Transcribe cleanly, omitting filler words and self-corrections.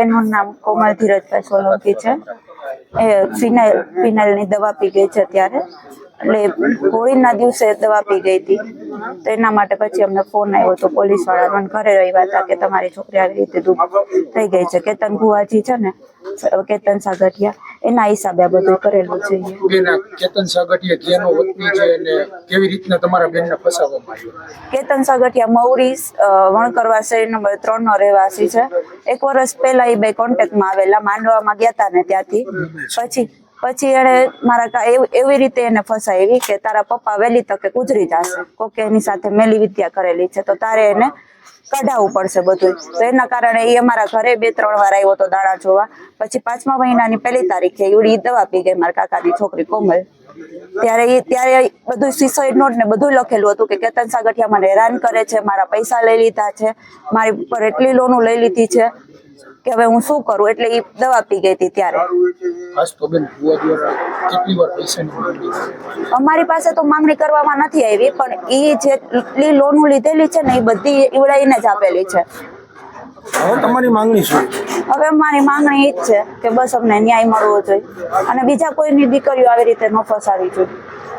એનું નામ કોમલ ધીરજભાઈ સોલંકી છે. એ ફિનાઇલની દવા પી ગઈ છે ત્યારે, એટલે હોળીના દિવસે દવા પી ગઈ હતી. તો એના માટે પછી અમને ફોન આવ્યો હતો પોલીસ વાળા, મને ઘરે રહ્યા હતા કે તમારી છોકરી આવી રીતે ડૂબ થઈ ગઈ છે. કેતન ભુવાજી છે ને, કેતન સાગઠિયા, એના હિસાબે આ બધું કરેલું છે. કેતન સાગઠિયા ક્યાંનો વતની છે અને કેવી રીતના તમારા બેનને ફસાવવામાં આવ્યો? કેતન સાગઠિયા મૌરી વણકરવા શેરી નંબર 3 નો રહેવાસી છે. 1 વર્ષ પહેલા એ બે કોન્ટેક્ટમાં આવેલા, માંડવામાં ગયા હતા ને ત્યાંથી. પછી એને મારા એવી રીતે એને ફસાવી કે તારા પપ્પા વહેલી તકે ગુજરી જશે, કોકે એની સાથે મેલી વિદ્યા કરેલી છે, તો તારે એને કઢાવવું પડશે બધું. તો એના કારણે એ અમારા ઘરે 2-3 વાર આવ્યો હતો દાણા જોવા. પછી 5મા મહિનાની 1 તારીખે ઈવડી દવા પી ગઈ મારા કાકાની છોકરી કોમલ. ત્યારે બધું સુસાઇડ નોટ ને બધું લખેલું હતું કે કેતન સાગઠિયા મને હેરાન કરે છે, મારા પૈસા લઈ લીધા છે, મારી ઉપર એટલી લોનો લઈ લીધી છે કે હવે હું શું કરું. એટલે એ દવા પી ગઈ હતી ત્યારે. અમારી પાસે તો માંગણી કરવામાં નથી આવી, પણ એ જેટલી લોન લીધેલી છે ને એ બધી ઈવડાઈને જ આપેલી છે. હવે તમારી માંગણી શું? હવે મારી માંગણી એ જ છે કે બસ અમને ન્યાય મળવો જોઈએ અને બીજા કોઈની દીકરીઓ આવી રીતે ન ફસાવી જોઈએ.